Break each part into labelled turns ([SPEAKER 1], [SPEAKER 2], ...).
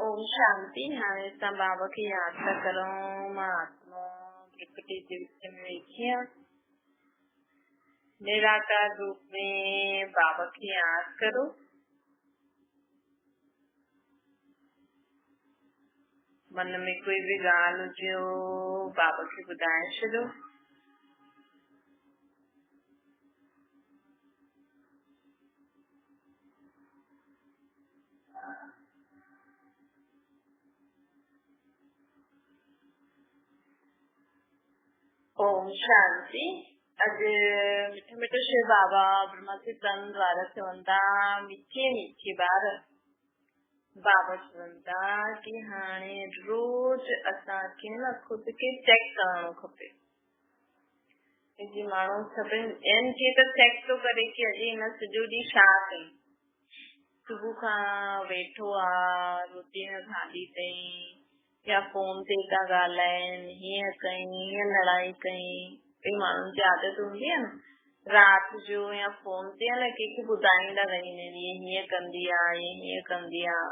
[SPEAKER 1] ओम शांति। हाणे असां बाबा खे यादि था करूं। मां आत्मा प्रकृति जे विच में वेठी आहियां। निराकार रूप में बाबा खे यादि करो। मन में कोई भी ॻाल्हि हुजे बाबा खे ॿुधाए छॾो। ओम शांति। अॼु मिठो मिठो शिव बाबा ब्रह्मा जे तन द्वारा चवनि था, मीठे मीठे ॿार बाबा चवनि था कि हाणे रोज असांखे न खुद खे चेक करणो खपे। जी माण्हू सभिनि ॿियनि खे त चेक थो करे कि अॼु हिन सॼो ॾींहुं छा कई। सुबुह खां वेठो आहे, रोटी न खाधी अथई, या फोन ते था ॻाल्हाइनि, हीअं कई हीअं लड़ाई कई। कई माण्हुनि जी आदत हूंदी आहे न राति जो या फोन ते न कंहिंखे ॿुधाईंदा रहंदा आहिनि, हीअं कंदी आहे हीअं कंदी आहे।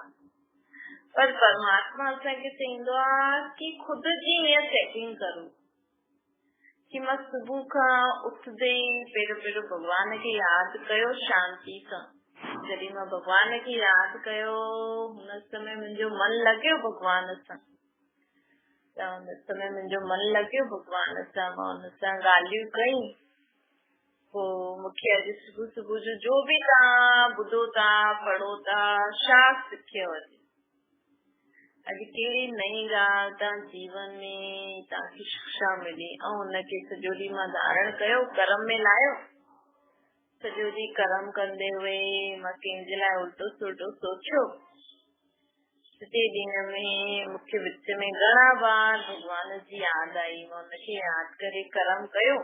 [SPEAKER 1] पर परमात्मा असांखे चईंदो आहे कि खुद जी हीअं चेकिंग करो कि मां सुबुह खां उथदे पहिरियों भॻवान खे यादि कयो शांति सां। जॾहिं मां भॻवान खे यादि कयो हुन समय मुंहिंजो मन लॻियो भॻवान सां, त हुन समय मुंहिंजो मन लॻियो भॻवान सां। मां हुन सां ॻाल्हियूं कई। पोइ मूंखे अॼु सुबुह जो बि तव्हां ॿुधो था पढ़ो था, छा सिखियो अॼु कहिड़ी नई ॻाल्हि तव्हां जीवन में तव्हांखे शिक्षा मिली ऐं हुनखे सॼो ॾींहुं मां धारण कयो, कर्म में लायो। सॼो ॾींहुं कर्म कंदे हुए मां कंहिंजे लाइ उल्टो सुल्टो सोचियो। सॼे ॾींहं में मूंखे विच में घणा बार भॻवान जी यादि आई। मां हुनखे यादि करे कर्म कयो।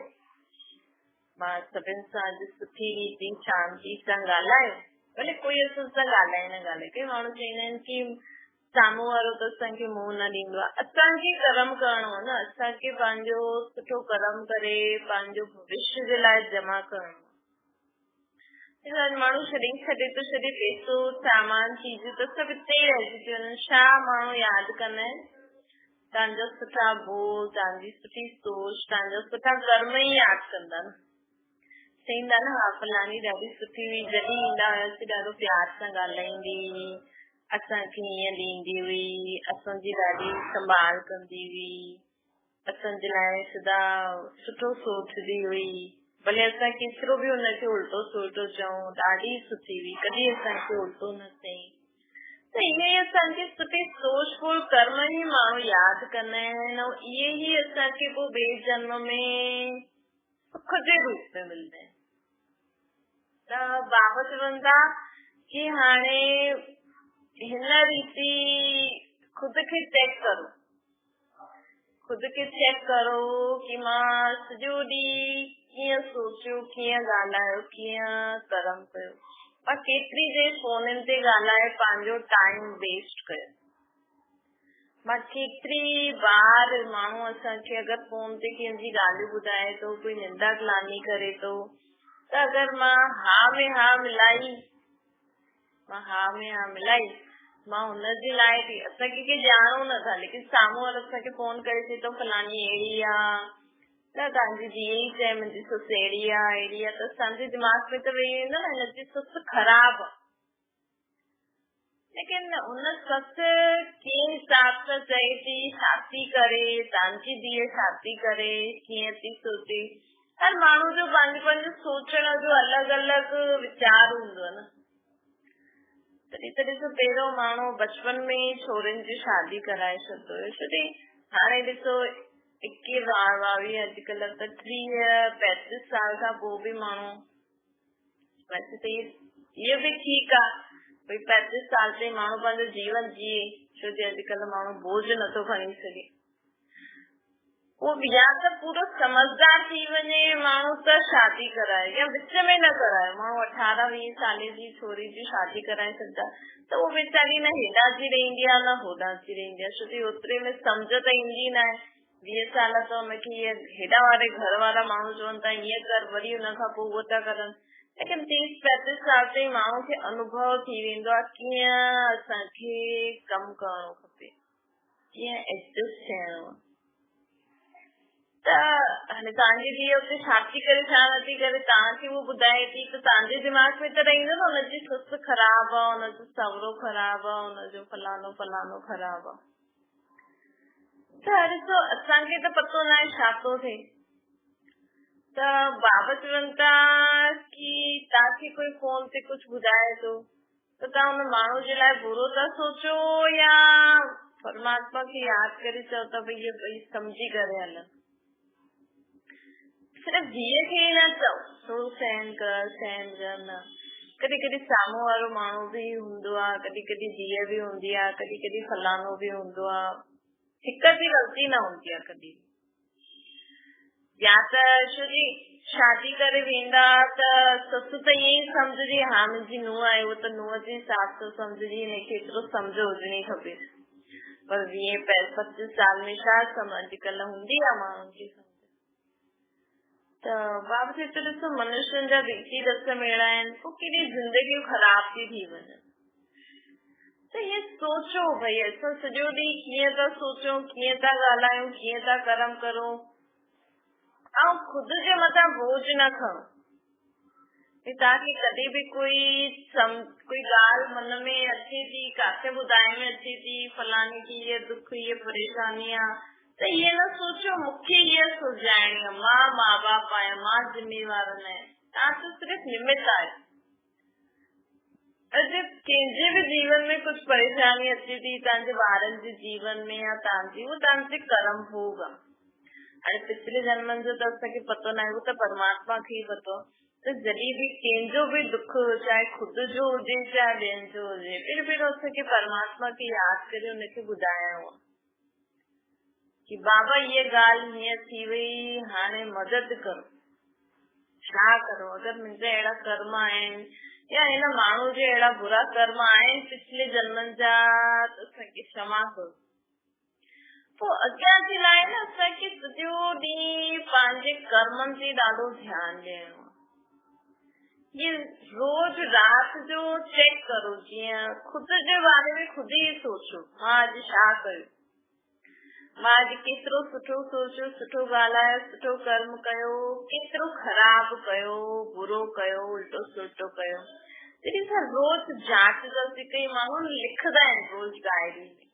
[SPEAKER 1] मां सभिनि सां अॼु सुठी रीति शांति सां ॻाल्हायो। भले कोई असां सां ॻाल्हाए न ॻाल्हाए। कई माण्हू चवंदा आहिनि कि साम्हूं वारो त असांखे मुंहुं न ॾींदो आहे। असांखे कर्म करणो आहे न, असांखे पंहिंजो सुठो कर्म करे पंहिंजो भविष्य जे लाइ जमा करणो। माण्हू छॾे छॾे पैसो सामान चीजूं त सभु हिते ई रहिजी थियूं वञनि। छा माण्हू यादि कंदा आहिनि? तव्हांजा सुठा बोल, तव्हांजी सुठी सोच, तव्हांजा सुठा कर्म ई यादि कंदा न। चईंदा न हा फलानी ॾाढी सुठी हुई, जॾहिं ईंदा हुआसीं ॾाढो प्यार सां ॻाल्हाईंदी हुई, असांखे हीअं ॾींदी हुई, असांजी ॾाढी संभाल कंदी हुई, असांजे लाइ सदा सुठो सोचदी हुई। भले असां केतिरो बि हुनखे उल्टो सुल्टो चऊं, ॾाढी सुठी हुई, कॾहिं असांखे उल्टो न चई। त इहे ई असांखे सुठी सोचफुल कर्म ई माण्हू यादि कंदा आहिनि ऐं इहे ई असांखे पोइ ॿिए जन्म में सुख जे रूप में मिलंदा आहिनि। त बाबा चवनि था कि हाणे हिन रीति खुद खे चेक करो। खुद खे चेक करो कि मां सॼो ॾींहुं कीअं सोचियो, कीअं ॻाल्हायो, कीअं कर्म कयो। मां केतिरी देरि फोननि ते ॻाल्हाए पंहिंजो टाइम वेस्ट कयो। मां केतिरी बार माण्हू असांखे अगरि फोन ते कंहिंजी ॻाल्हियूं ॿुधाए थो, कोई निंदा ग्लानी करे थो, त अगरि मां हा में हा मिलाई, मां हुनजे लाइ बि असांखे कंहिं ॼाणो नथा, लेकिन साम्हूं वारो असांखे फोन करे चए थो फलानी अहिड़ी आहे, त तव्हांजी धीअ ई चए मुंहिंजी ससु अहिड़ी आहे अहिड़ी आहे, त असांजे दिमाग़ में त वेही वेंदो न हिनजी ससु ख़राबु आहे। लेकिन हुन ससु कीअं हिसाब सां चए थी, छा थी करे, तव्हांजी धीअ छा थी करे, कीअं थी सोचे। हर माण्हू जो पंहिंजो सोचण जो अलॻि अलॻि वीचार हूंदो आहे न। तॾहिं त पहिरियों माण्हू बचपन में छोरियुनि जी शादी कराए छॾंदो हुयो। छोकी हाणे ॾिसो 21 22 अॼुकल्ह त 30-35 साल खां पोइ बि माण्हू, वैसे त इहो बि ठीकु आहे भई 35 साल ताईं माण्हू पंहिंजो जीवन जीए, छो जे अॼुकल्ह माण्हू बोझ नथो खणी सघे। पोइ या त पूरो समझदार थी वञे माण्हू त शादी कराए, या विच में न कराए। माण्हू 18-20 साले जी छोरी जी शादी कराए छॾंदा त उहो वेचारी न हेॾा जी रहंदी आहे न होॾा जी रहंदी आहे, छोकी ओतिरे में सम्झ त ईंदी न आहे। 20 साल त हुनखे हेॾा वारे घर वारा माण्हू चवनि था ईअं कर, वरी हुन खां पोइ उहो था करनि। लेकिन 30-35 साल ते माण्हू खे अनुभव थी वेंदो आहे कीअं असांखे कमु करणो खपे, कीअं एडजस्ट थियणो आहे। त हाणे तव्हांजी धीअ उते छा थी करे छा नथी करे तव्हांखे उहो ॿुधाए थी त तव्हांजे दिमाग़ में त रहंदो न हुनजी ससु ख़राबु आहे, हुनजो सहुरो ख़राबु आहे, हुनजो फलानो फलानो ख़राबु आहे। त ॾिसो असांखे त पतो न आहे छा थो थिए। त बाबा चवनि था की तव्हांखे कोई फोन ते कुझु ॿुधाए थो त तव्हां हुन माण्हू जे लाइ बुरो था सोचो या परमात्मा खे यादि करे चओ था भई इहो ॿई सम्झी करे हलनि। सिर्फ़ु धीअ खे ई न चओ थोरो सहन कर न। कॾहिं कॾहिं साम्हूं वारो माण्हू बि हूंदो आहे, कॾहिं कॾहिं धीअ बि हूंदी आहे, कॾहिं कॾहिं फलानो बि हूंदो आहे, हिक जी ग़लती न हूंदी आहे कॾहिं। या त छोजी शादी करे वेंदा त ससु त ईअं ई सम्झदी हा मुंहिंजी नुंहुं आहे, उहो त नुंहुं जे हिसाब सां सम्झदी, हिनखे एतिरो सम्झ हुजणी खपे। पर 20-25 साल में छा सम्झ अॼुकल्ह हूंदी आहे माण्हुनि जी। त बाबा चए थो ॾिसो मनुष्यनि जा रीति रस्म अहिड़ा आहिनि, पोइ केॾी ज़िंदगियूं ख़राब थी वञनि। त इहे सोचो भई असां सॼो ॾींहुं कीअं था सोचूं, कीअं था ॻाल्हायूं, कीअं था कर्म करूं, ऐं ख़ुदि जे मथां बोझ न खणो। तव्हांखे कॾहिं बि कोई ॻाल्हि मन में अचे थी, किथे ॿुधाए में अचे थी फलाणी की इहे दुख इहे परेशानी आहे, त इहे न सोचो मूंखे इहे सुलझाइणी आहे, मां माँ बाप आहियां, मां जिम्मेवार न आहियां। तव्हां त सिर्फ़ु निमित आहियो। अॼु कंहिंजे बि जीवन में कुझु परेशानी अचे थी, तव्हांजे ॿारनि जे जीवन में या तव्हांजी, उहो तव्हांजे कर्म भोग आहे। हाणे पिछले जन्मनि जो त असांखे पतो न आहे, उहो त परमात्मा खे ई पतो आहे। त जॾहिं बि कंहिंजो बि दुख चाहे ख़ुदि जो हुजे चाहे ॿियनि जो हुजे, फिर असांखे परमात्मा खे यादि करे हुनखे ॿुधाइणो आहे कि बाबा ये ॻाल्हि हीअं थी वई, हाणे मदद करो, छा करो। अगरि मुंहिंजा अहिड़ा कर्म आहिनि या हिन माण्हू जे अहिड़ा बुरा कर्म आहिनि पिछले जन्मनि जा, त असांखे क्षमा करो। पोइ अॻियां जे लाइ न असांखे सॼो ॾींहुं पंहिंजे कर्मनि ते ॾाढो ध्यानु ॾियणो आहे। ये रोज राति जो चेक करो, जीअं ख़ुदि जे बारे में ख़ुदि ई सोचो मां अॼु छा कयो, मां अॼु केतिरो सुठो सोचियो, सुठो ॻाल्हायो, सुठो कर्म कयो, केतिरो ख़राबु कयो, बुरो कयो, उल्टो सुल्टो कयो। तॾहिं असां रोज़ जांचंदासीं। कई माण्हू लिखंदा आहिनि रोज़ डायरी में,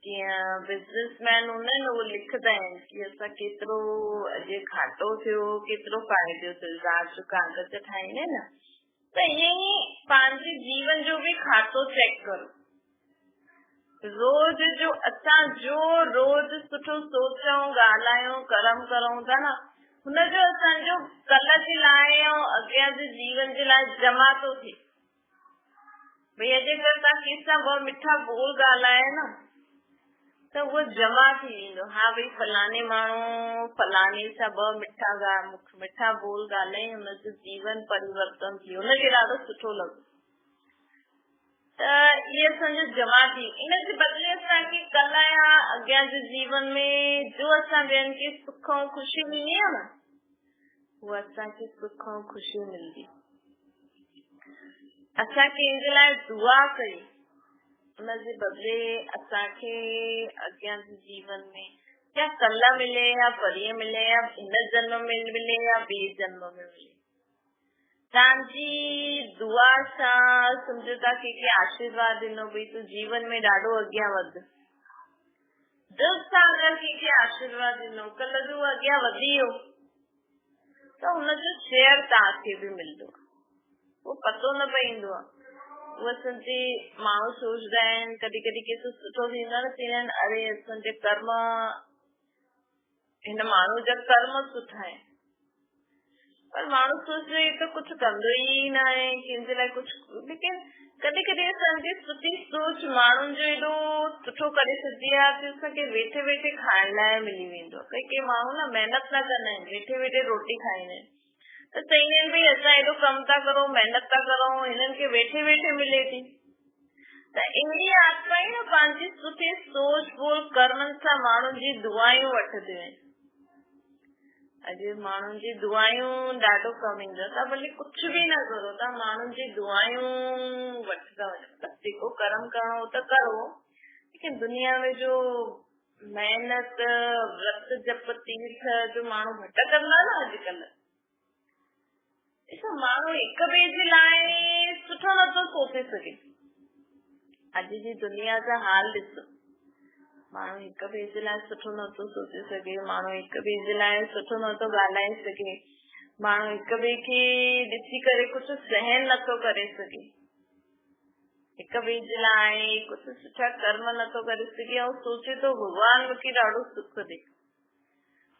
[SPEAKER 1] जीअं बिज़नेसमैन हूंदा आहिनि उहो लिखंदा आहिनि कि असां केतिरो अॼु घाटो थियो, केतिरो फ़ाइदो थियो, राति जो कागज़ ठाहींदा आहिनि न। त ईअं ई पंहिंजे जीवन जो बि खातो चेक करो। रोज़ जो असां जो रोज़ सुठो सोचूं, ॻाल्हायूं, कर्म करूं था न, हुनजो असांजो कल्ह जे लाइ ऐं अॻियां जे जीवन जे लाइ जमा थो थिए। भई अॼु अगरि तव्हां कंहिंसां ॿ मिठा बोल ॻाल्हायो न त उहो जमा थी वेंदो। हा भई फलाणे माण्हू फलाणे सां ॿ मिठा बोल ॻाल्हाई, हुनजो जीवन परिवर्तन थी, हुनखे ॾाढो सुठो लॻो, त इहे असांजो जमा थी। इन जे बदिले असांखे कल्ह या अॻियां जे जीवन में जो असां ॿियनि खे सुख ऐं ख़ुशी मिलंदी आहे न, उहा असांखे सुख ऐं ख़ुशी मिलंदी। असां कंहिंजे लाइ दुआ कई, उनजे बदिले असांखे अॻियां जे जीवन में या कल्ह मिले या परीअं मिले या हिन जन्म में मिले या ॿिए जन्म में मिले, तव्हांजी दुआ सां सम्झो था कंहिंखे आशीर्वाद ॾिनो भई तूं जीवन में ॾाढो अॻियां वध, दिलि सां अगरि कंहिंखे आशीर्वाद ॾिनो, कल्ह जो अॻियां वधी वियो, त हुनजो शेयर तव्हांखे बि मिलंदो, उहो पतो न पवंदो आहे। उहे असांजे माण्हू सोचदा आहिनि, कॾहिं कॾहिं कंहिंसां सुठो थींदो आहे न, चवंदा आहिनि अरे असांजे कर्म, हिन माण्हू जा कर्म सुठा आहिनि। पर माण्हू सोचदो हे त कुझु कंदो ई न आहे कंहिंजे लाइ कुझु। लेकिन कॾहिं कॾहिं असांजी सुठी सोच माण्हुनि जो एॾो सुठो करे छॾंदी आहे कि असांखे वेठे वेठे खाइण लाइ मिली वेंदो आहे। कई माण्हू न महिनत न कंदा आहिनि, वेठे वेठे रोटी खाईंदा आहिनि, त चईंदा आहिनि भई असां एॾो कमु था करूं, महिनत था करूं, हिननि खे वेठे वेठे मिले थी। त अहिड़ी आत्मा ई न पंहिंजी सुठी सोच बोल कर्मनि सां माण्हुनि जी दुआयूं वठंदियूं आहिनि। अॼु माण्हुनि जी दुआयूं ॾाढो कम ईंदो। तव्हां भले कुझु बि न करो, तव्हां माण्हुनि जी दुआयूं वठंदा वञो। जेको कर्म करणो त करो, लेकिन दुनिया में जो महिनत व्रत जप तीर्थ जो माण्हू भटकंदा न अॼुकल्ह, ॾिसो माण्हू हिक ॿिए जे लाइ सुठो नथो सोचे सघे। अॼु जी दुनिया जा हाल ॾिसो, माण्हू हिक ॿिए जे लाइ सुठो नथो सोचे सघे, माण्हू हिक ॿिए जे लाइ सुठो नथो ॻाल्हाए सघे, माण्हू हिक ॿिए खे ॾिसी करे कुझु सहन नथो करे सघे, हिक ॿिए जे लाइ कुझु सुठा कर्म नथो करे सघे ऐं सोचे थो भॻवान मूंखे ॾाढो सुख ॾे।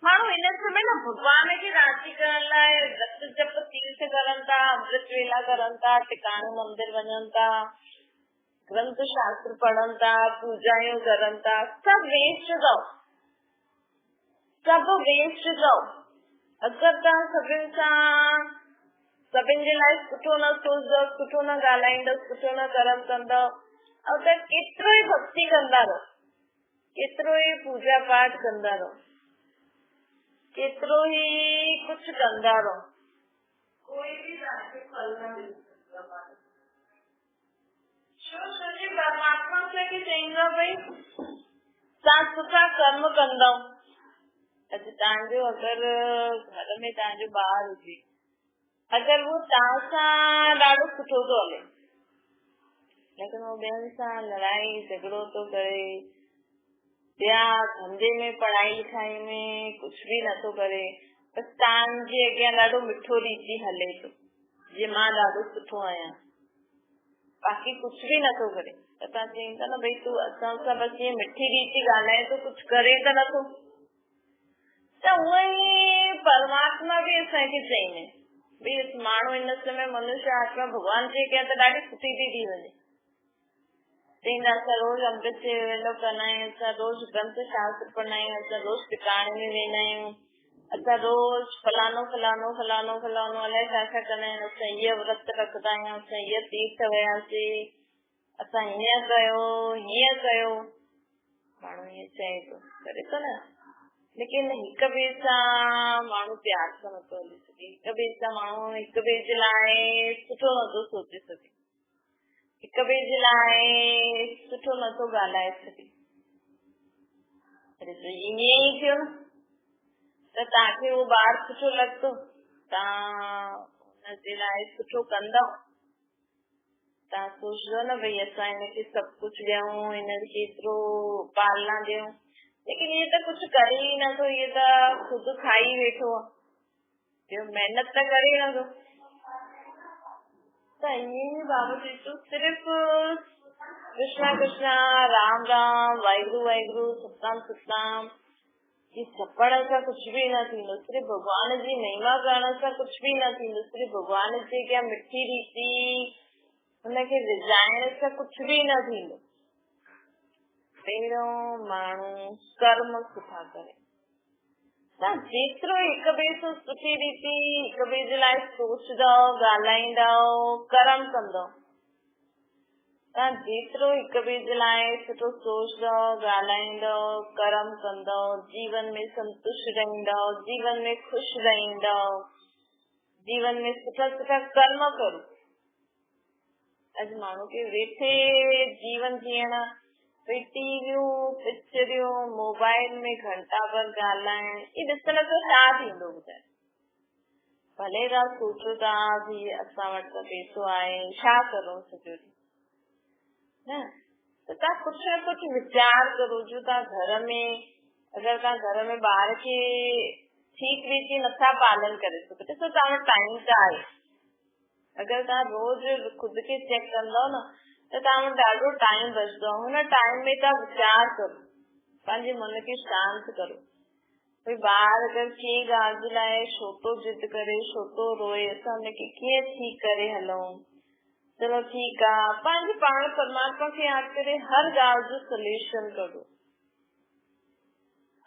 [SPEAKER 1] माण्हू हिन समय न भॻवान खे राज़ी करण लाइ व्रत जप तीर्थ करनि था, अमृत वेला करनि था, टिकाणे मंदिर वञनि था, ग्रंथ शास्त्र पढ़नि था, पूजायूं करनि था, सभु वेस्ट अथव, सभु वेस्ट अथव। अगरि तव्हां सभिनि सां सभिनि जे लाइ सुठो न सोचंदव, सुठो न ॻाल्हाईंदव, सुठो न कर्म कंदव, अगरि केतिरो ई भक्ति कंदा रहो, केतिरो ई पूजा पाठ कंदा रहो, केतिरो ई कुझु कंदा रहो, कोई बि तव्हांखे फल न मिली सघंदो। छो परमात्मा असांखे चईंदो भई तव्हां सुठा कर्म कंदव। अॼु तव्हांजो अगरि घर में तव्हांजो ॿार हुजे, अगरि वो तव्हां सां ॾाढो सुठो थो हले, लेकिन वो ॿियनि सां लड़ाई झगड़ो थो करे, ॿिया धंधे में पढ़ाई लिखाई में कुझु बि नथो करे, बसि तव्हांजे अॻियां ॾाढो मिठो रीति हले थो, जीअं मां ॾाढो सुठो आहियां, बाक़ी कुझु बि नथो करे, त तव्हां चईंदा न भई तूं असां सां बसि ईअं मिठी रीति ॻाल्हाए थो, कुझु करे त नथो। त उहे ई परमात्मा बि असांखे चईंदा भई माण्हू हिन समय मनुष्य आत्मा भॻवान जे अॻियां त ॾाढी सुठी थी वञे। चईंदा असां रोज़ अमृत वेलो कंदा आहियूं, असां रोज़ ग्रंथ शास्त्र पढ़ंदा आहियूं, असां रोज़ टिकाणे में वेंदा आहियूं, असां रोज़ फलानो फलानो फलानो फलानो अलाए छा छा कंदा आहियूं, असां हीअ व्रत रखंदा आहियूं, असां हीअ तीर्थ वियासीं, असां हीअं कयो हीअं कयो। माण्हू हीअं चए थो, करे थो न, लेकिन हिक ॿिए सां माण्हू प्यार सां नथो हली सघे, हिक ॿिए सां माण्हू हिक ॿिए जे लाइ सुठो नथो सोचे सघे, हिक ॿिए जे लाइ सुठो नथो ॻाल्हाए सघे। ईअं ई थियो न, त तव्हांखे उहो ॿार सुठो लॻंदो, तव्हां हुनजे लाइ सुठो कंदव, तव्हां सोचदो न भई असां हिनखे सभु कुझु ॾियूं, हिनखे एतिरो पालना ॾियूं, लेकिन इहे त कुझु करे ई नथो, इहे त ख़ुदि खाई वेठो आहे, महिनत त करे नथो। त ईअं बाबा चए सिर्फ़ कृष्णा कृष्णा राम राम वाहिगुरु वाहिगुरु सतनाम सतनाम ये जपण सां कुझु बि न थींदो, सिर्फ़ भॻवान जी महिमा करण सां कुझु बि न थींदो, सिर्फ़ भॻवान जे अॻियां मिठी रीति हुनखे रिझाइण सां कुझु बि न थींदो। पहिरियों माण्हू कर्म सुठा करे, तव्हां जेतिरो हिक ॿिए सां सुठी रीति हिक ॿिए जे लाइ सोचंदव, ॻाल्हाईंदव, कर्म कंदव, तव्हां जेतिरो हिक ॿिए जे लाइ सुठो सोचंदव, ॻाल्हाईंदव, कर्म कंदव, जीवन में संतुष्ट रहंदव, जीवन में ख़ुशि रहंदव, जीवन में सुठा सुठा कर्म करो। अॼु माण्हू खे वेठे जीवन जीअण, भई टीवियूं पिक्चरियूं मोबाइल में घंटा भर ॻाल्हाइण, इहे ॾिसण सां छा थींदो ॿुधाए? भले तव्हां सोचो था भी असां वटि त पैसो आहे, छा करूं सॼो ॾींहुं, न त तव्हां कुझु न कुझु वीचार करो। जो तव्हां घर में, अगरि तव्हां घर में ॿार खे ठीक रीति नथा पालन करे सघो, ॾिसो तव्हां वटि टाइम त आहे, अगरि तव्हां रोज़ ख़ुदि खे चेक कंदव न त तव्हां वटि ॾाढो टाइम बचंदो, हुन टाइम में तव्हां वीचार करो, पंहिंजे मन खे शांत करो, भई ॿार अगरि कंहिं ॻाल्हि जे लाइ छो थो जिद करे, छो थो रोए, असां हुनखे कीअं ठीक करे हलूं, चलो ठीकु आहे, पंहिंजे पाण परमात्मा खे यादि करे हर ॻाल्हि जो सोल्यूशन करो,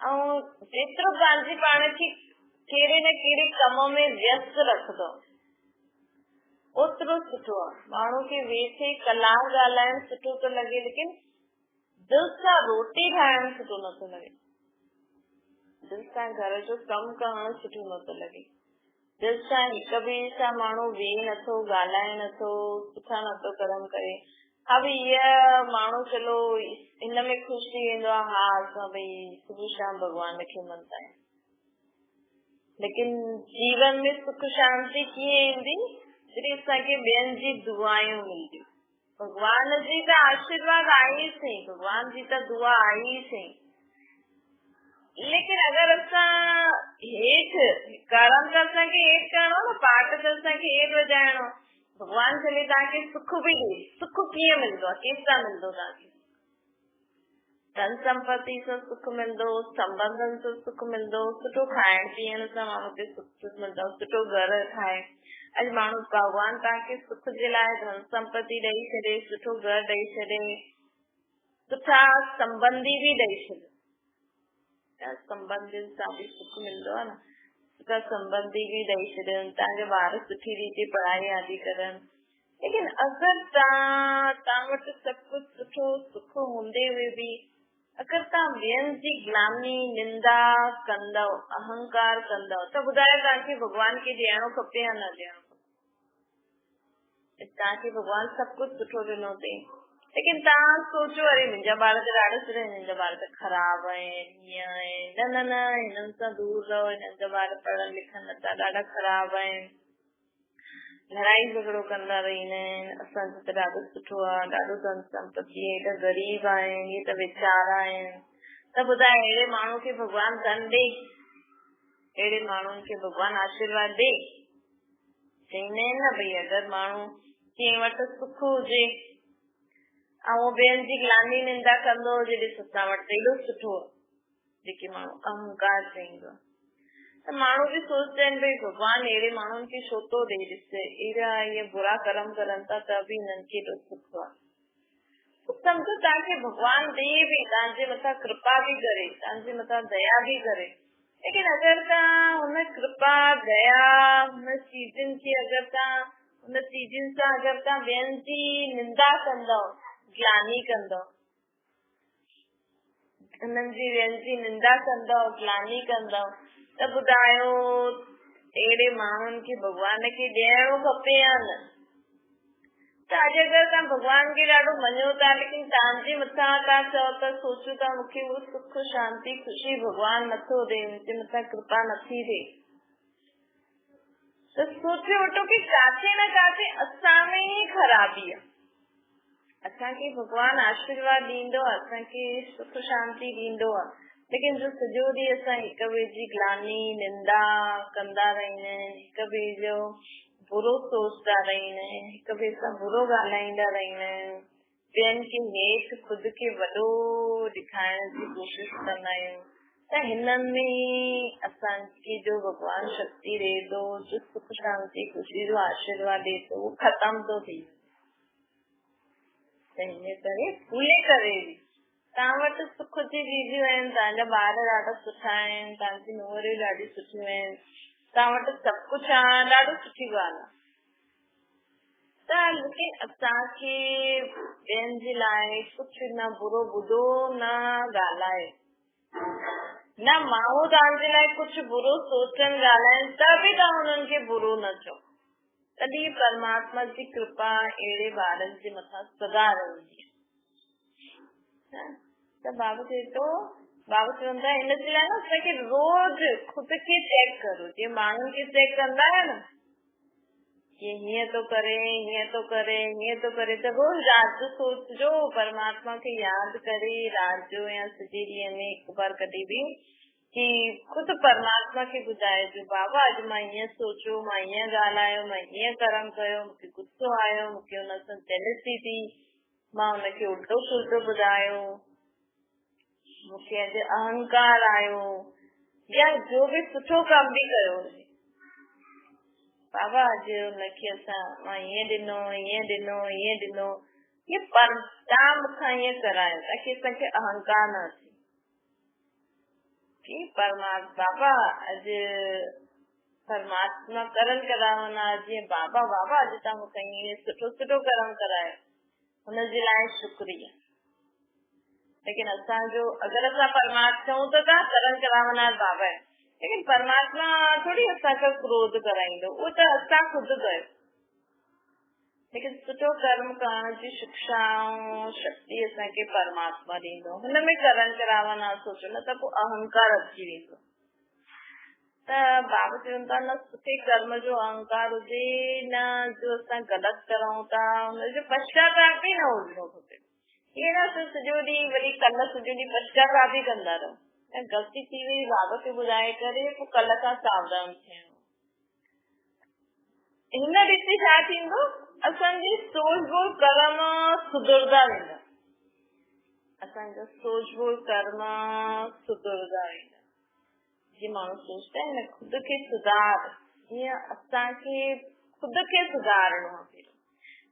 [SPEAKER 1] ऐं जेतिरो पंहिंजे पाण खे कहिड़े न कहिड़े कम में व्यस्त रखंदो ओतिरो सुठो आहे। माण्हू खे वेठे कलाक ॻाल्हाइण सुठो थो लॻे, लेकिन दिल सां रोटी ठाहिण सुठो नथो लॻे। दिल सां घर जो कमु करणु सुठो नथो लॻे। दिल सां हिक ॿिए सां माण्हू वेहे नथो, ॻाल्हाए नथो, सुठा नथो कर्म करे। हा भई हीअ माण्हू चलो हिन में ख़ुशि थी वेंदो आहे, हा असां भई सुबुह शाम भॻवान खे मञंदा आहियूं, लेकिन जीवन में सुख शांति कीअं ईंदी जॾहिं असांखे ॿियनि जी दुआयूं मिलंदियूं। भॻवान जी त आशीर्वाद आहे ई सही, भॻवान जी त दुआ आहे ई सही, लेकिन अगर असां हेठि कर्म त असांखे हेठि करणो न, पाठ त असांखे हेठि वॼाइणो। भॻवान चवे तव्हांखे सुख बि ॾे, सुख कीअं मिलंदो आहे, केसां मिलंदो तव्हांखे? धन संपत्ति सां सुख मिलंदो, संबंधनि सां सुख मिलंदो, सुठो खाइण पीअण सां माण्हू खे सुख मिलंदो, सुठो घर ठाहे। अॼु माण्हू भॻवान तव्हांखे सुख जे लाइ धन संपत्ति ॾेई छॾे, सुठो घर ॾेई छॾे, सुठा संबंधी बि ॾेई छॾे। संबंधियुनि सां बि सुख मिलंदो आहे न, सुठा संबंधी बि ॾेई छॾनि, तव्हांजा ॿार सुठी रीति पढ़ाई आदि करनि। लेकिन अगरि तव्हां वटि सभु कुझु सुठो सुख हूंदे हुए बि अगरि तव्हां ॿियनि जी ग़ुलामी निंदा कंदव, अहंकार कंदव, त ॿुधायो तव्हांखे भॻवान खे ॾियणो खपे या न ॾियणो खपे? तव्हांखे भॻवान सभु कुझु सुठो ॾिनो अथई, लेकिन तव्हां सोचो अरे मुंहिंजा ॿार त ॾाढा सुठा आहिनि, हिनजा ॿार त ख़राब आहिनि, हीअं आहिनि। न न न, हिननि सां दूर रहो, हिननि जा ॿार पढ़नि लिखनि नथा, ॾाढा ख़राब आहिनि, लड़ाई झगड़ो कंदा रहंदा आहिनि, असांजो त ॾाढो सुठो आहे, ॾाढो धन संपत्ति, हेॾा ग़रीब आहिनि, हे त वेचारा आहिनि। त ॿुधाए अहिड़े माण्हू खे भॻवान धन ॾे, अहिड़े माण्हुनि खे भॻवान आशीर्वाद ॾे? चईंदा आहिनि न भई अगरि माण्हू कंहिं वटि सुख हुजे ऐं ॿियनि जी ग़ुलामी निंदा कंदो हुजे, ॾिस असां वटि एॾो सुठो आहे, जेके माण्हू अहंकार चईंदो आहे, त माण्हू बि सोचदा आहिनि भई भॻवान अहिड़े माण्हुनि खे छो थो ॾे, ॾिस अहिड़ा ईअं बुरा कर्म करनि था त बि हिननि खे एॾो सुख आहे। सम्झो तव्हांखे भॻवान ॾे बि, तव्हांजे मथां कृपा बि करे, तव्हांजे मथां दया बि करे, लेकिन अगरि तव्हां हुन कृपा दया हुन चीजनि खे अगरि तव्हां हुन चीजनि सां अगरि तव्हां ॿियनि जी निंदा कंदव, ग़ुलामी कंदव, हुननि जी ॿियनि जी निंदा कंदव, ग़ुलामी कंदव, त ॿुधायो अहिड़े माण्हुनि खे भॻवान खे ॾियणो खपे या न? त अॼु अगरि तव्हां भॻवान खे ॾाढो मञो था, लेकिन तव्हांजे मथां तव्हां चओ था, सोचो था मूंखे उहो सुख शांति ख़ुशी भॻवान नथो ॾे, मुंहिंजे मथां कृपा नथी थिए, त सोचे वठो की किथे न किथे असां में ई ख़राबी आहे। असांखे भॻवान आशीर्वाद ॾींदो आहे, असांखे सुख शांति ॾींदो आहे, लेकिन जो सॼो ॾींहुं असां हिक ॿिए जी ग़ुलामी निंदा कंदा रहंदा आहियूं, हिक ॿिए जो बुरो सोचदा रहंदा आहियूं, हिक ॿिए सां बुरो ॻाल्हाईंदा रहंदा आहियूं, ॿियनि खे हेठि ख़ुदि खे वॾो ॾेखारण जी कोशिशि कंदा आहियूं, त हिननि में असांखे जो भॻवान शक्ति ॾे थो, जो सुख शांति ख़ुशी जो आशीर्वाद ॾे थो, उहो ख़तम थो थी। हिन करे भूले करे बि तव्हां वटि सुख जी चीजियूं आहिनि, तव्हांजा ॿार ॾाढा सुठा आहिनि, तव्हांजी नुंहरियूं ॾाढी सुठियूं आहिनि, तव्हां वटि सभु कुझु आहे, ॾाढो सुठी ॻाल्हि आहे। त लेकिन असांखे ॿियनि जे लाइ कुझु न बुरो ॿुधो, न ॻाल्हाए, न माण्हू तव्हांजे लाइ कुझु बुरो सोचनि ॻाल्हाइनि त बि तव्हां हुननि खे बुरो न चओ, तॾहिं परमात्मा जी कृपा अहिड़े ॿारनि जे मथां सदा रहंदी आहे। त बाबा चए थो, बाबा चवंदा हिन जे लाइ न असांखे रोज़ ख़ुदि खे चेक करो, जीअं माण्हुनि खे चेक कंदा आहियो न कि हीअं थो करे, हीअं थो करे, हीअं थो करे, त रोज़ राति जो सोचजो, परमात्मा खे यादि करे राति जो या सॼे ॾींहं में हिकु बार कॾहिं बि कि खुदि परमात्मा खे ॿुधाइजो, बाबा अॼु मां हीअं सोचियो, मां हीअं ॻाल्हायो, मां हीअं कर्म कयो, मूंखे गुस्सो आयो, मूंखे हुन सां जेलसी थी, मां हुनखे उल्टो सुल्टो ॿुधायो, मूंखे अॼु अहंकार आयो, या जो बि सुठो कम बि कयो हुजे, बाबा अॼु हुनखे मां हीअं ॾिनो, हीअं ॾिनो, हीअं ॾिनो, हीअं पर तव्हां मूंखां हीअं करायो ताकि असांखे अहंकार न अचे कि बाबा अॼु परमात्मा कर्म करावना, जीअं बाबा अॼु तव्हां मूंखां हीअं सुठो सुठो कर्म करायो, हुनजे लाइ शुक्रिया। लेकिन असां जो अगर असां परमात्मा चऊं त था करण करावनार बाबा है, लेकिन परमात्मा थोड़ी असांखे क्रोध कराईंदो, उहो त असां खुद कयो। लेकिन सुठो कर्म करण जी शिक्षा शक्ति असांखे परमात्मा ॾींदो, हुनमें करण करावनार सोचो, न त पोइ अहंकार अची वेंदो। त बाबा चवनि था न सुठे कर्म जो अहंकार हुजे, न जो असां ग़लति करूं था हुनजो पश्चाताप बि न हुजिणो खपे। ईअं न सॼो ॾींहुं वरी कल्ह सॼो ॾींहुं पश्चाताप ई कंदा रहो, ऐं ग़लती थी वई बाबा खे ॿुधाए करे पोइ कल्ह खां सावधान थियणो। हिन रीति छा थींदो, असांजी सोच बोल कर्म सुधरदा वेंदा, असांजा सोच बोल कर्म सुधरदा वेंदा। जीअं माण्हू सोचता है न खुद खे सुधार, हीअं असांखे खुद खे सुधारणो आहे।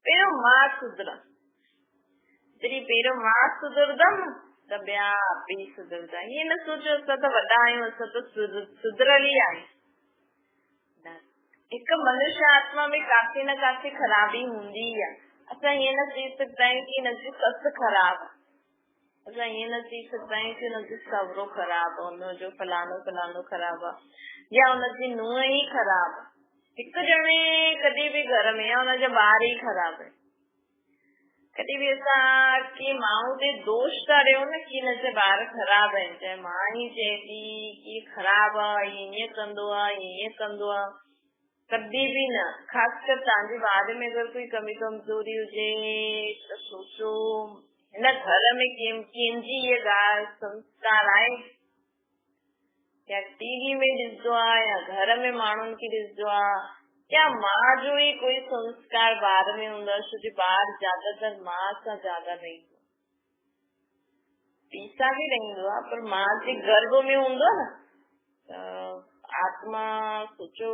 [SPEAKER 1] पहिरियों मां सुधरां, जॾहिं पहिरियों मां सुधरदमि त ॿिया बि सुधरदा। हीअं न सोचो असां त वॾा आहियूं, असां त सुधरल ई आहियूं। हिकु मनुष्य आत्मा में काथे न काथे ख़राबी हूंदी आहे। असां हीअं न चई सघंदा आहियूं कि हिनजी ससु ख़राबु आहे, असां हीअं न चई सघंदा आहियूं कि हुनजो सहुरो ख़राबु आहे, हुनजो फलानो फलानो ख़राबु आहे, या हुनजी नुंहुं ई ख़राबु आहे। हिकु ॼणे कॾहिं बि घर में या हुनजा ॿार ई ख़राबु आहे। कॾहिं बि असां के माण्हू ते दोष था ॾियूं न कि हिनजा ॿार ख़राबु आहिनि, चाहे मां ई चए थी कि ख़राबु आहे, ईअं कंदो आहे, ईअं कंदो आहे, कॾहिं बि न। ख़ासि कर तव्हांजे ॿार में अगरि कोई कमी कमज़ोरी हुजे त सोचो हिन घर में कंहिंजी इहा ॻाल्हि संस्कार आहे, या टीवी में ॾिसंदो आहे, या घर में माण्हुनि खे ॾिसंदो आहे, या मां जो ई कोई संस्कार ॿार में हूंदो आहे। छोकी ॿार ज्यादातर मां सां ज्यादा रहंदो, पीउ सां बि रहंदो आहे, पर मां जे गर्भ में हूंदो न त आत्मा सोचो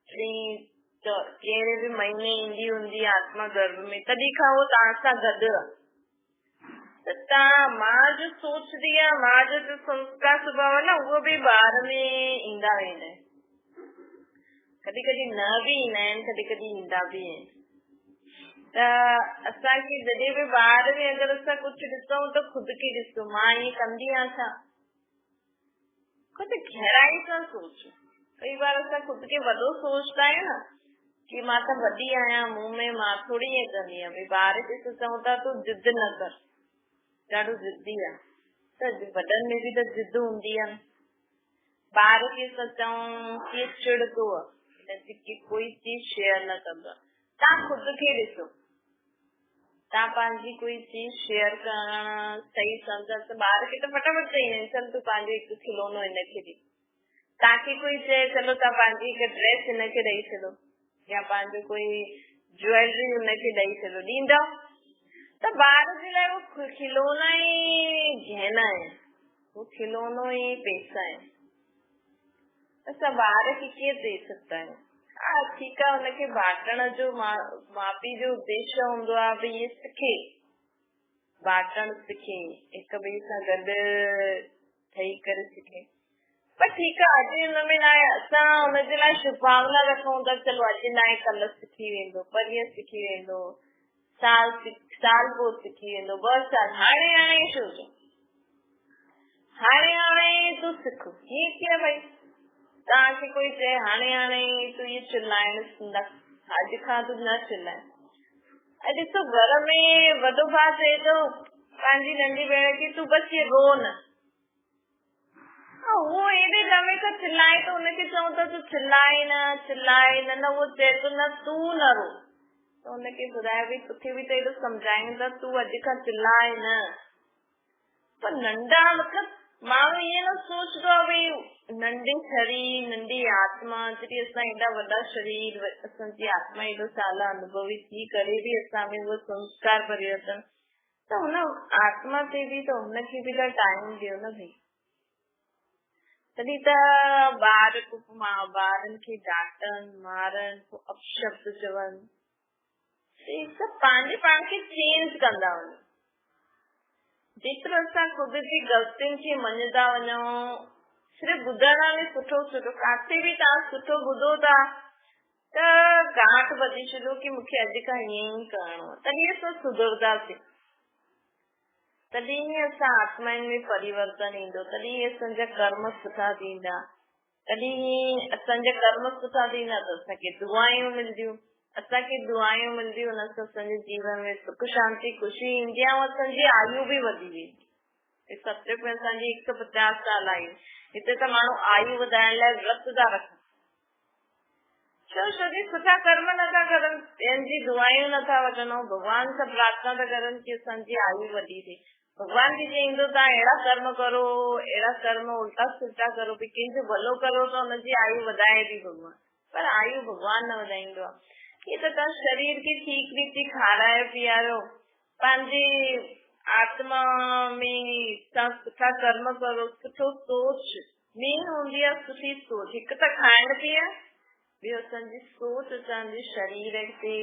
[SPEAKER 1] कहिड़े बि महीने ईंदी हूंदी आत्मा गर्भ में, तॾहिं खां उहो तव्हां सां गॾु आहे। त तव्हां मां जो सोचदी आहे, मां जो संस्कार स्वभाव आहे न, उहो बि ॿार में ईंदा वेंदा आहिनि। कॾहिं कॾहिं न बि ईंदा आहिनि, कॾहिं कॾहिं ईंदा बि आहिनि। त असांखे जॾहिं बि ॿार में अगरि असां कुझु ॾिसूं त ख़ुदि खे ॾिसो, मां ईअं कंदी आहियां छा, ख़ुदि गहराई सां सोचो। कई बार असां ख़ुदि खे वॾो सोचता आहियूं न कि मां त वॾी आहियां, मूं में मां थोड़ी ईअं कंदी आहियां। भई ॿार खे चऊं था तूं ज़िद न कर, ॾाढो ज़िदी आहे, त वॾनि में बि त ज़िद हूंदी आहे। ॿार खे चऊं कि चिड़ंदो आहे, कि कोई चीज शेयर न कंदो आहे। तव्हां ख़ुदि खे ॾिसो, तव्हां पंहिंजी कोई चीज शेयर करण सही सम्झो त ॿार खे त फटाफट चईंदा आहिनि, चल तूं पंहिंजो हिकु खिलौनो हिनखे ॾे। तव्हांखे कोई चए चलो तव्हां पंहिंजी हिकु ड्रेस हिनखे ॾेई छॾो, या पंहिंजो कोई ज्वेलरी हुनखे ॾेई छॾो, ॾींदव? त ॿार जे लाइ उहो खिलौना ई गहना आहे, वो खिलौनो ई पैसा आहे। असां ॿार खे कीअं ॾेई सघंदा आहियूं? हा ठीकु आहे, हुनखे बाटण जो माउ पीउ जो उद्देश्य हूंदो आहे भई इहे सिखे, बाटण सिखे, हिक ॿिए सां गॾु ठही करे सिखे। पर ठीकु आहे, अॼु हुनमें न आहे, असां हुनजे लाइ शुभकामना रखूं था, चलो अॼु न आहे कल्ह सिखी वेंदो, परीहं सिखी वेंदो, साल पोइ सिखी वेंदो, 2 साल, हाणे छो जो हाणे तूं सिख। हीअं कीअं भई तव्हांखे कोई चए हाणे तूं इहे चिल्लाइण न, अॼु खां तूं न चिल्लाए। अॼु ॾिसो घर में वॾो भाउ चए थो पंहिंजी नंढी भेण खे तूं बसि इहे रो न, उहो एॾे दमे खां चिल्लाए थो, हुनखे चऊं था तूं चिल्लाए न, उहो चए थो न तूं न रो, त हुनखे ॿुधाए भई तोखे बि त एॾो सम्झायूं था, तूं अॼु खां चिल्लाए न। पर नंढा मतिलबु माण्हू ईअं न सोचदो आहे भई नंढी शरीर नंढी आत्मा, जॾहिं असां एॾा वॾा शरीर, असांजी आत्मा एॾो साल अनुभवी थी करे बि असां में उहो संस्कार परिवर्तन, त हुन आत्मा ते बि त हुनखे बि त टाइम ॾियो न भई। तॾहिं त ॿारनि खे डांटनि मारनि, अपशब्द चवनि, सभु पंहिंजे पाण खे चेंज कंदा वञो। जेतिरो असां ख़ुदि जी ग़लतियुनि खे मञंदा वञूं, सिर्फ़ु ॿुधण में सुठो काथे बि तव्हां सुठो ॿुधो था त गांठ ॿधी छॾो कि मूंखे अॼु खां ईअं ई करिणो आहे, तॾहिं असां सुधरदासीं। तॾहिं असां आत्माउनि में परिवर्तन ईंदो, तॾहिं असांजा कर्म सुठा थींदा, तॾहिं असांजा कर्म सुठा थींदा त असांखे दुआयूं मिलंदियूं, असांखे दुआयूं मिलंदियूं उन सां असांजे जीवन में सुख शांति ख़ुशी ईंदी आहे, असांजी आयु बि वधी वेंदी। सत्युग में असांजी 150 साल आयु, हिते त माण्हू आयु वधाइण लाइ व्रत था रखनि, छो छोकी सुठा कर्म नथा करनि, ॿियनि जी दुआयूं नथा वठनि, भगवान सां प्रार्थना था करनि कि असांजी आयु वधी थिए। भगवान बि चईंदो तव्हां अहिड़ा कर्म करो, अहिड़ा कर्म उल्टा सुल्टा करो, कि कंहिंजो भलो करो त हुनजी आयु वधाए थी भगवान, पर आयु भगवान न वधाईंदो आहे। ये त तव्हां शरीर खे ठीक रीति खारायो पीआरियो, पंहिंजी आत्मा में तव्हां सुठा कर्म करो, सुठो सोच मेन हूंदी आहे, सुठी सोच। हिकु त खाइण पीअण, ॿियो असांजी सोच असांजे शरीर ते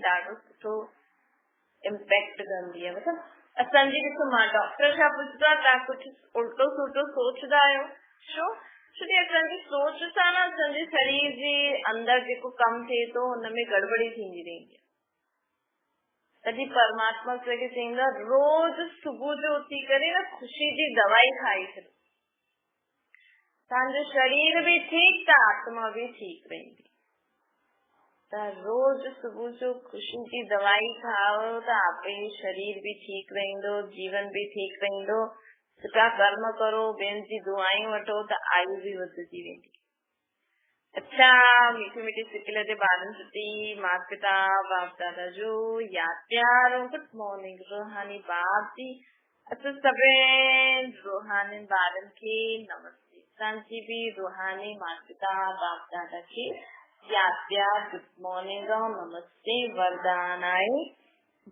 [SPEAKER 1] ॾाढो सुठो इम्पैक्ट कंदी आहे। मतिलबु असांजी ॾिसो, मां डॉक्टर छा पुछंदो आहे, तव्हां कुझु उल्टो सुल्टो सोचंदा आहियो, छो छोकी असांजी सोच सां न असांजे शरीर जे अंदरि जेको कमु थिए थो हुनमें गड़बड़ी थींदी रहंदी आहे। तॾहिं परमात्मा असांखे चईंदो आहे रोज़ सुबुह जो उथी करे न ख़ुशी जी दवाई खाई छॾो, तव्हांजो शरीर बि ठीक त आत्मा बि ठीक रहंदी। त रोज सुबुह जो ख़ुशी जी दवाई खाओ त आपे शरीर भी ठीक रहंदो, जीवन भी ठीक रहंदो, सुठा कर्म करो, ॿियनि जी दुआयूं वठो त आयु भी वधंदी वेंदी। अच्छा, मीठी मीठी सिकिल जे ॿारनि प्रति माता पिता बाप दादा जो यादि प्यार और गुड मॉर्निंग रूहानी बाप जी। असां सभिनी रूहानी ॿारनि खे नमस्ते, असांजी बि रूहानी माता पिता बाप दादा खे यादि प्यार गुड मॉर्निंग और नमस्ते वरदान आहे।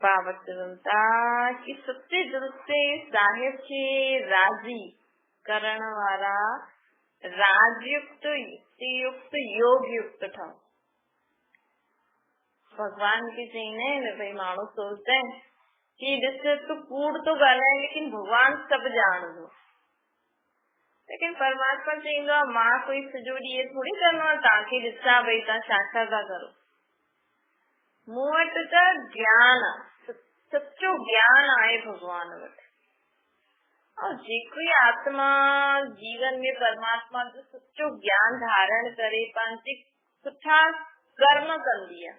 [SPEAKER 1] बाबा चवनि था कि सच्चे दिल से साहिब खे राज़ी करण वारा राजयुक्त युक्तियुक्त योग युक्त ठहो। भगवान खे चईंदा आहिनि भई माण्हू सोचदा आहिनि कि ॾिस तूं कूड़ तो ॻाल्हाए, लेकिन भगवान सभु ॼाणंदो, लेकिन परमात्मा चईंदो आहे मां कोई सॼो ॾींहुं थोड़ी कंदो आहे तव्हांखे ॾिसां भई तव्हां छा छा था करो। मूं वटि त ज्ञान आहे, सच्चो ज्ञान आहे भगवान वटि, और जेकी आत्मा जीवन में परमात्मा जो सच्चो ज्ञान धारण करे पंहिंजे सुठा कर्म कंदी आहे,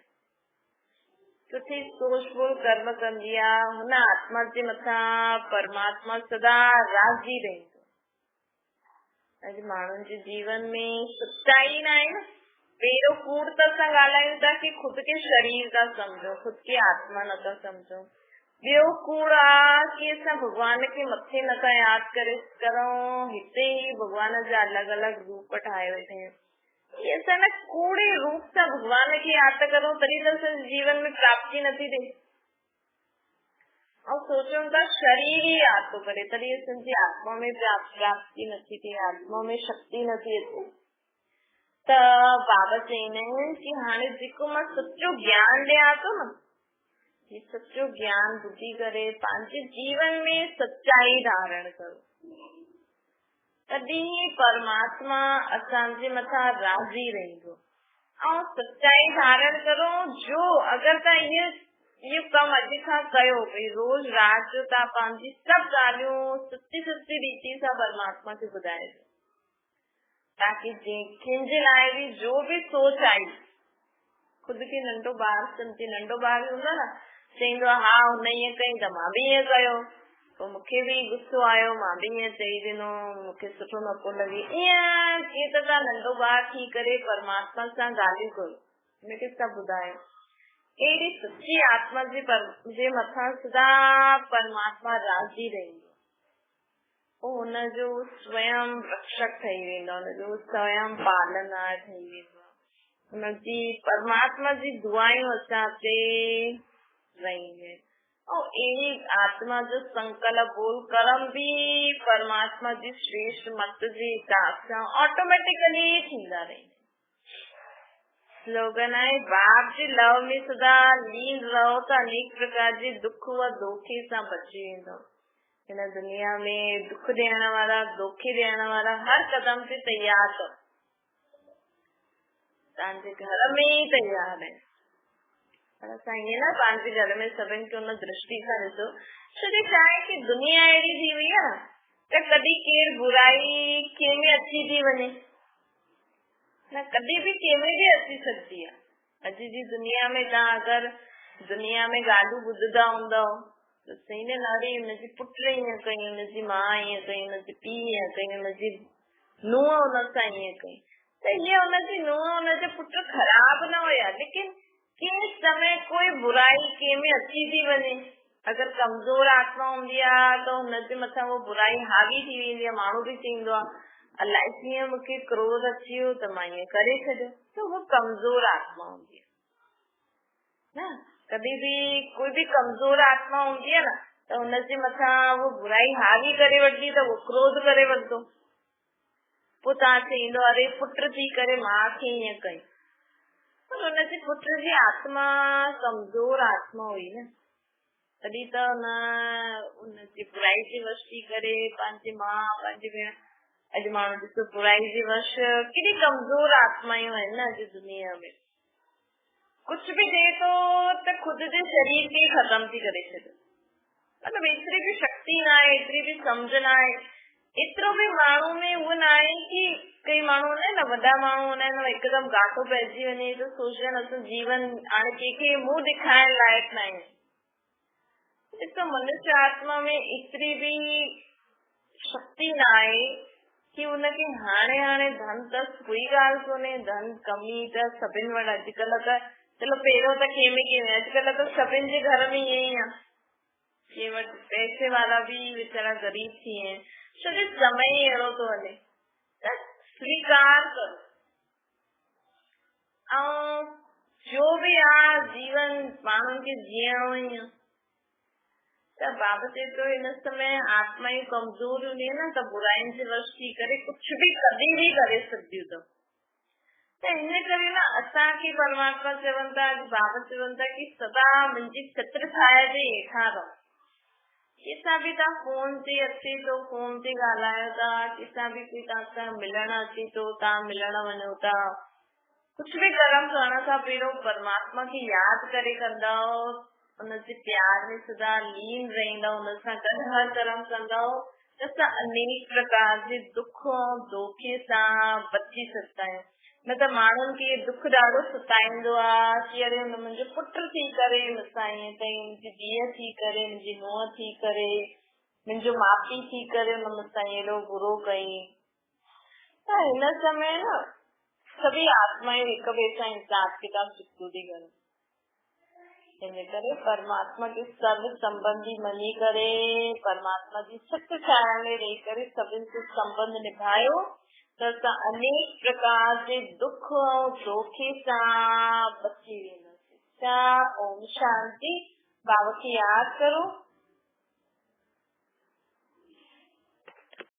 [SPEAKER 1] सुठी सोचफुल कर्म कंदी आहे, हुन आत्मा जे मथां परमात्मा सदा राज़ी रहंदो। अॼु माण्हुनि जे जीवन में सच्चाई न आहे न, पहिरियों कूड़ त असां ॻाल्हायूं था कि ख़ुदि खे शरीर था सम्झो, ख़ुदि खे आत्मा नथा सम्झो। ॿियो कूड़ आहे कि असां भगवान खे मथे नथा यादि करे करूं, हिते ई भगवान जा अलॻि अलॻि रूप ठाहे वेठा आहियूं। असां न कूड़े रूप सां भगवान खे यादि करूं, तॾहिं त असांजे जीवन में प्राप्ति नथी थिए। और सोचूं था शरीर ही याद तो करे, तॾहिं असांजी आत्मा में प्राप्ति नथी थिए, आत्मा में शक्ति नथी अचे। त बाबा चईंदा आहिनि कि हाणे जेको मां सच्चो ज्ञान ॾियां थो न, ये सच्चो ज्ञान ॿुधी करे पंहिंजे जीवन में सच्चाई धारण करो, तॾहिं परमात्मा असांजे मथां राज़ी रहंदो। ऐं सच्चाई धारण करो, जो अगरि तव्हां इहो कमु अॼु खां कयो, भई रोज़ राति जो तव्हां पंहिंजी सभु ॻाल्हियूं सच्ची सच्ची रीति सां परमात्मा खे ॿुधाइजो, ताकि जंहिंजे लाइ बि जो बि सोच आई, ख़ुदि खे नंढो ॿार सम्झे, नंढो ॿार हूंदो न चईंदो आहे हा हुन ईअं कई त मां बि ईअं कयो, पोइ मूंखे बि गुस्सो आयो, मां बि ईअं चई ॾिनो, मूंखे सुठो न पियो लॻे। ईअं जीअं त तव्हां नंढो ॿार थी करे परमात्मा सां ॻाल्हियूं कयो, मूंखे सभु ॿुधायो, अहिड़ी सच्ची आत्मा जे मथां सदा परमात्मा राज़ी रहंदो, पोइ हुनजो स्वयं रक्षक ठही वेंदो, हुनजो स्वयं पालनहार ठही वेंदो, हुनजी परमात्मा जी दुआयूं असां ते रहेंगे। और अहिड़ी आत्मा जो संकल्प बोल कर्म भी परमात्मा जी श्रेष्ठ मत जे हिसाब सां ऑटोमेटिकली थींदा रहेंगे। स्लोगन आहे बाप जी लव में सदा लीन रहो त अनेक प्रकार जे दुख व धोखे सां बची वेंदो। हिन दुनिया में दुख ॾियण वारा, धोखे ॾियण वारा हर कदम ते तैयार अथव, तव्हांजे घर में ई तैयार आहिनि, पर असां ईअं न पंहिंजे घर में सभिनि खे उन दृष्टि सां ॾिसो छो छा आहे कि दुनिया अहिड़ी थी वई आहे त कॾहिं केरु बुराई कंहिंमें अची थी वञे, न कॾहिं बि कंहिंमें बि अची सकती आहे। अॼु जी दुनिया में तव्हां अगरि दुनिया में ॻाल्हियूं ॿुधंदा हूंदव त सही न, अरे हुनजी पुट ईअं कई, हुनजी माउ ईअं कई, हुनजी पीउ ईअं कई, हुनजी नुंहुं हुन सां ईअं कई, त ईअं हुनजी नुंहुं हुनजे पुट ख़राब न हुया, लेकिन कंहिं समय कोई बुराई कंहिंमें अची थी वञे, अगरि कमज़ोर आत्मा हूंदी आहे त हुनजे मथां उहो बुराई हावी थी वेंदी आहे। माण्हू बि चईंदो आहे अलाए कीअं मूंखे क्रोध अची वियो त मां ईअं करे छॾियो, त उहो कमज़ोर आत्मा हूंदी आहे न। कॾहिं बि कोई बि कमज़ोर आत्मा हूंदी आहे न त हुनजे मथां उहो बुराई हावी करे वठंदी त उहो क्रोध करे वठंदो। पोइ तव्हां चईंदो अरे पुट थी करे मां खे ईअं कई, पर हुनजे पुट जी आत्मा कमज़ोर आत्मा हुई न, तॾहिं त हुनजी बुराई जे वश थी करे पंहिंजी माउ पंहिंजी भेण, अॼु माण्हू ॾिसो बुराई जे वश केॾी कमज़ोर आत्मायूं आहिनि न अॼु दुनिया में। कुछ भी दे तो खुद जे शरीर के खत्म थी करे छॾे, मतलब एतिरी बि शक्ति न आहे, एतिरी बि सम्झ न आहे, एतिरो बि माण्हू में उहो न आहे कि कई माण्हू हूंदा आहिनि न, वॾा माण्हू हूंदा आहिनि हिकदमि घाटो पइजी वञे त सोचनि असां जीवन हाणे कंहिंखे मुंहुं ॾेखारण लाइक़ न आहे। ॾिसो मनुष्य आत्मा में एतिरी बि शक्ति न आहे कि हुनखे हाणे धन त कोई ॻाल्हि कोन्हे, धन कमी त सभिनि वटि अॼुकल्ह त, चलो पहिरियों त कंहिंमें अॼुकल्ह त सभिनि जे घर में ईअं ई आहे, कंहिं वटि पैसे वारा बि वीचारा गरीब थी विया आहिनि, छो जो समय ई अहिड़ो थो हले। त स्वीकार करो, ऐं जो बि आहे जीवन माण्हुनि खे जीअणो ई आहे। त बाबा चए थो हिन समय आत्मा ई कमज़ोर हूंदी आहे न त बुराइनि जे वश थी करे कुझु बि कॾहिं बि करे सघंदियूं अथव। त हिन करे न असांखे परमात्मा चवनि था, बाबा चवनि था कि सदा मुंहिंजी छत्र छाया जे हेठां रहो। कंहिंसां बि तव्हां फोन ते अचे थो, फोन ते ॻाल्हायो था, कंहिंसां बि कोई तव्हां सां मिलण अचे थो, तव्हां मिलण वञो था, कुझु बि कर्म करण खां पहिरियों परमात्मा खे यादि करे कंदव, हुनजे प्यार में सदा लीन रहंदव, हुन सां गॾु हर कर्म कंदव त असां अनेक प्रकार जे दुख ऐं धोखे सां बची सघंदा आहियूं। न त माण्हुनि खे दुख ॾाढो सताईंदो आहे कि अरे हुन मुंहिंजो पुट थी करे मूंसां ईअं कई, मुंहिंजी धीअ थी करे, मुंहिंजी नुंहुं थी करे, मुंहिंजो माउ पीउ थी करे हुन मूंसां एॾो बुरो कई। त हिन समय न सभी आत्माएं हिक ॿिए सां हिसाब किताब चुकतो थी कनि। हिन करे परमात्मा के सर्व संबंधी मञी करे परमात्मा जी छत्र छाया में रही करे सभिनि से संबंध निभायो त असां अनेक प्रकार जे दुख ऐं धोखे सां बची वेंदासीं। ओम शांति। बाबा खे यादि करो।